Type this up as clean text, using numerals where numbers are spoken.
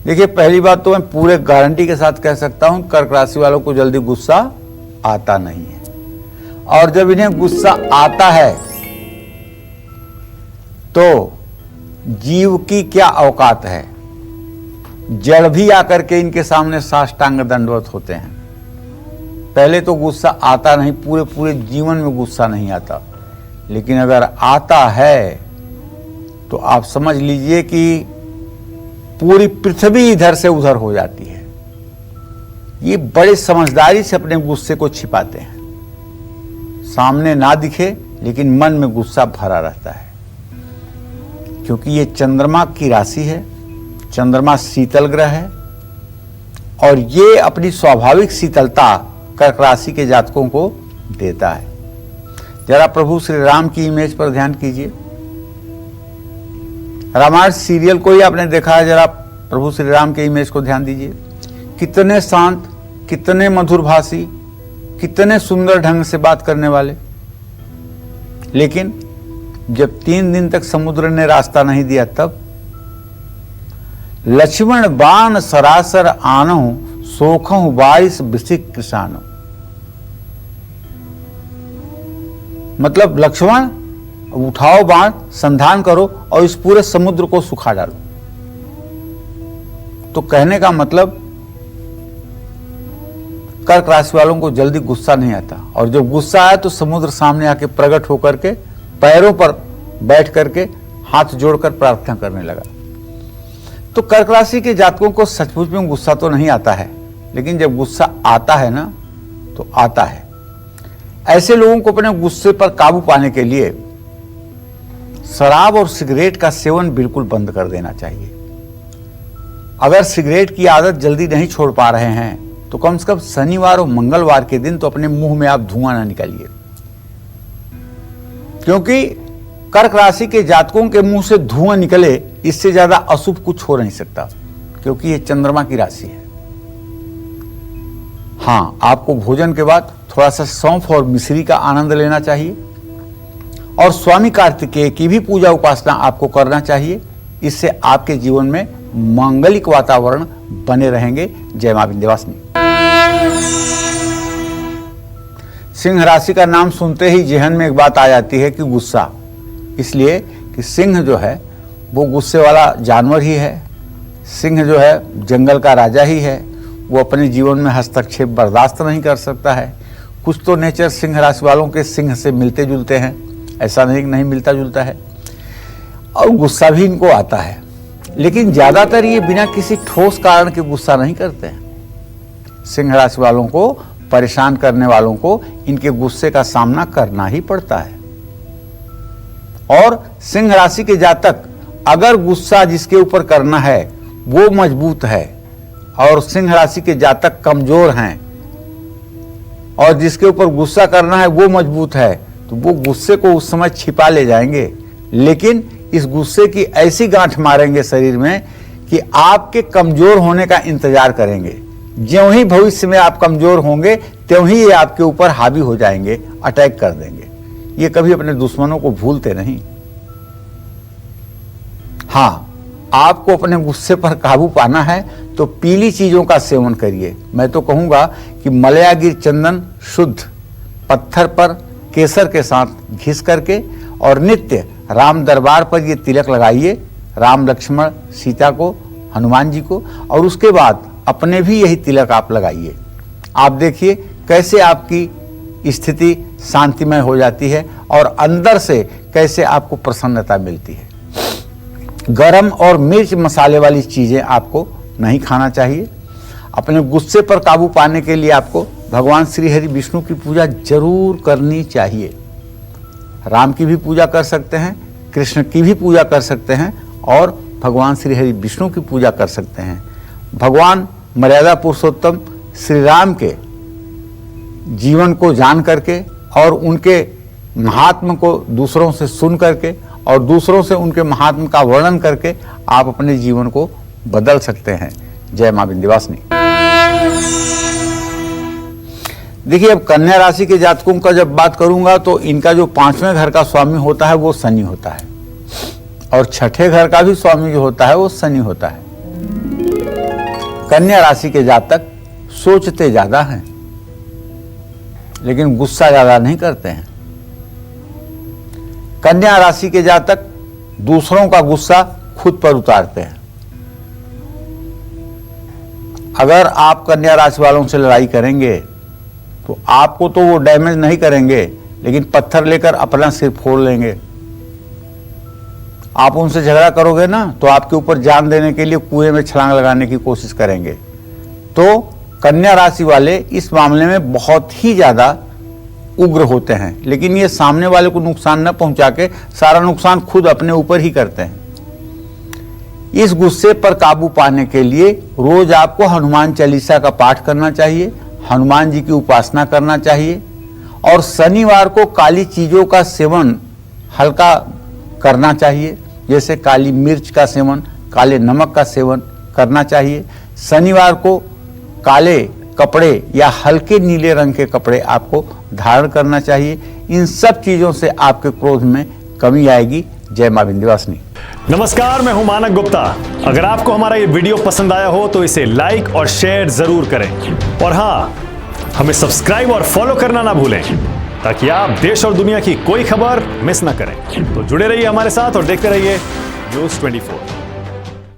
देखिए, पहली बात तो मैं पूरे गारंटी के साथ कह सकता हूं, कर्क राशि वालों को जल्दी गुस्सा आता नहीं है। और जब इन्हें गुस्सा आता है तो जीव की क्या औकात है, जड़ भी आकर के इनके सामने साष्टांग दंडवत होते हैं। पहले तो गुस्सा आता नहीं, पूरे पूरे जीवन में गुस्सा नहीं आता, लेकिन अगर आता है तो आप समझ लीजिए कि पूरी पृथ्वी इधर से उधर हो जाती है। ये बड़े समझदारी से अपने गुस्से को छिपाते हैं, सामने ना दिखे लेकिन मन में गुस्सा भरा रहता है, क्योंकि ये चंद्रमा की राशि है, चंद्रमा शीतल ग्रह है, और ये अपनी स्वाभाविक शीतलता कर्क राशि के जातकों को देता है। जरा प्रभु श्री राम की इमेज पर ध्यान कीजिए। रामायण सीरियल को ही आपने देखा है, जरा प्रभु श्री राम के इमेज को ध्यान दीजिए। कितने शांत, कितने मधुरभाषी, कितने सुंदर ढंग से बात करने वाले, लेकिन जब 3 दिन तक समुद्र ने रास्ता नहीं दिया तब लक्ष्मण बाण सरासर आनो सोखहु बारिश बिसिक किसानो। मतलब लक्ष्मण उठाओ बाण, संधान करो और इस पूरे समुद्र को सुखा डालो। तो कहने का मतलब कर्क राशि वालों को जल्दी गुस्सा नहीं आता, और जब गुस्सा आया तो समुद्र सामने आके प्रकट होकर के पैरों पर बैठ करके हाथ जोड़कर प्रार्थना करने लगा। तो कर्क राशि के जातकों को सचमुच में गुस्सा तो नहीं आता है, लेकिन जब गुस्सा आता है ना तो आता है। ऐसे लोगों को अपने गुस्से पर काबू पाने के लिए शराब और सिगरेट का सेवन बिल्कुल बंद कर देना चाहिए। अगर सिगरेट की आदत जल्दी नहीं छोड़ पा रहे हैं तो कम से कम शनिवार और मंगलवार के दिन तो अपने मुंह में आप धुआं ना निकालिए, क्योंकि कर्क राशि के जातकों के मुंह से धुआं निकले इससे ज्यादा अशुभ कुछ हो नहीं सकता, क्योंकि ये चंद्रमा की राशि है। हाँ, आपको भोजन के बाद थोड़ा सा सौंफ और मिश्री का आनंद लेना चाहिए, और स्वामी कार्तिकेय की भी पूजा उपासना आपको करना चाहिए। इससे आपके जीवन में मांगलिक वातावरण बने रहेंगे। जय मां विंध्यवासिनी। सिंह राशि का नाम सुनते ही जहन में एक बात आ जाती है कि गुस्सा, इसलिए कि सिंह जो है वो गुस्से वाला जानवर ही है। सिंह जो है जंगल का राजा ही है, वो अपने जीवन में हस्तक्षेप बर्दाश्त नहीं कर सकता है। कुछ तो नेचर सिंह राशि वालों के सिंह से मिलते जुलते हैं, ऐसा नहीं मिलता जुलता है, और गुस्सा भी इनको आता है, लेकिन ज्यादातर ये बिना किसी ठोस कारण के गुस्सा नहीं करते हैं। सिंह राशि वालों को परेशान करने वालों को इनके गुस्से का सामना करना ही पड़ता है। और सिंह राशि के जातक अगर गुस्सा जिसके ऊपर करना है वो मजबूत है, और सिंह राशि के जातक कमजोर हैं और जिसके ऊपर गुस्सा करना है वो मजबूत है, तो वो गुस्से को उस समय छिपा ले जाएंगे, लेकिन इस गुस्से की ऐसी गांठ मारेंगे शरीर में कि आपके कमजोर होने का इंतजार करेंगे। ज्यों ही भविष्य में आप कमजोर होंगे त्यों ही ये आपके ऊपर हावी हो जाएंगे, अटैक कर देंगे। ये कभी अपने दुश्मनों को भूलते नहीं। हाँ, आपको अपने गुस्से पर काबू पाना है तो पीली चीजों का सेवन करिए। मैं तो कहूंगा कि मलयागिर चंदन शुद्ध पत्थर पर केसर के साथ घिस करके और नित्य राम दरबार पर ये तिलक लगाइए, राम लक्ष्मण सीता को, हनुमान जी को, और उसके बाद अपने भी यही तिलक आप लगाइए। आप देखिए कैसे आपकी स्थिति शांतिमय हो जाती है और अंदर से कैसे आपको प्रसन्नता मिलती है। गरम और मिर्च मसाले वाली चीजें आपको नहीं खाना चाहिए। अपने गुस्से पर काबू पाने के लिए आपको भगवान श्री हरि विष्णु की पूजा जरूर करनी चाहिए। राम की भी पूजा कर सकते हैं, कृष्ण की भी पूजा कर सकते हैं, और भगवान श्री हरि विष्णु की पूजा कर सकते हैं। भगवान मर्यादा पुरुषोत्तम श्री राम के जीवन को जान करके और उनके महात्म को दूसरों से सुन करके और दूसरों से उनके महात्म का वर्णन करके आप अपने जीवन को बदल सकते हैं। जय मां विंध्यवासिनी। देखिए, अब कन्या राशि के जातकों का जब बात करूंगा तो इनका जो 5वें घर का स्वामी होता है वो शनि होता है, और 6ठे घर का भी स्वामी जो होता है वो शनि होता है। कन्या राशि के जातक सोचते ज्यादा हैं लेकिन गुस्सा ज्यादा नहीं करते हैं। कन्या राशि के जातक दूसरों का गुस्सा खुद पर उतारते हैं। अगर आप कन्या राशि वालों से लड़ाई करेंगे तो आपको तो वो डैमेज नहीं करेंगे लेकिन पत्थर लेकर अपना सिर फोड़ लेंगे। आप उनसे झगड़ा करोगे ना तो आपके ऊपर जान देने के लिए कुएं में छलांग लगाने की कोशिश करेंगे। तो कन्या राशि वाले इस मामले में बहुत ही ज्यादा उग्र होते हैं, लेकिन ये सामने वाले को नुकसान न पहुंचा के सारा नुकसान खुद अपने ऊपर ही करते हैं। इस गुस्से पर काबू पाने के लिए रोज आपको हनुमान चालीसा का पाठ करना चाहिए, हनुमान जी की उपासना करना चाहिए और शनिवार को काली चीजों का सेवन हल्का करना चाहिए, जैसे काली मिर्च का सेवन, काले नमक का सेवन करना चाहिए। शनिवार को काले कपड़े या हल्के नीले रंग के कपड़े आपको धारण करना चाहिए। इन सब चीजों से आपके क्रोध में कमी आएगी। जय मां विंध्यवासिनी। नमस्कार, मैं हूं मानक गुप्ता। अगर आपको हमारा ये वीडियो पसंद आया हो तो इसे लाइक और शेयर जरूर करें और हाँ, हमें सब्सक्राइब और फॉलो करना ना भूलें ताकि आप देश और दुनिया की कोई खबर मिस ना करें। तो जुड़े रहिए हमारे साथ और देखते रहिए न्यूज़ 24।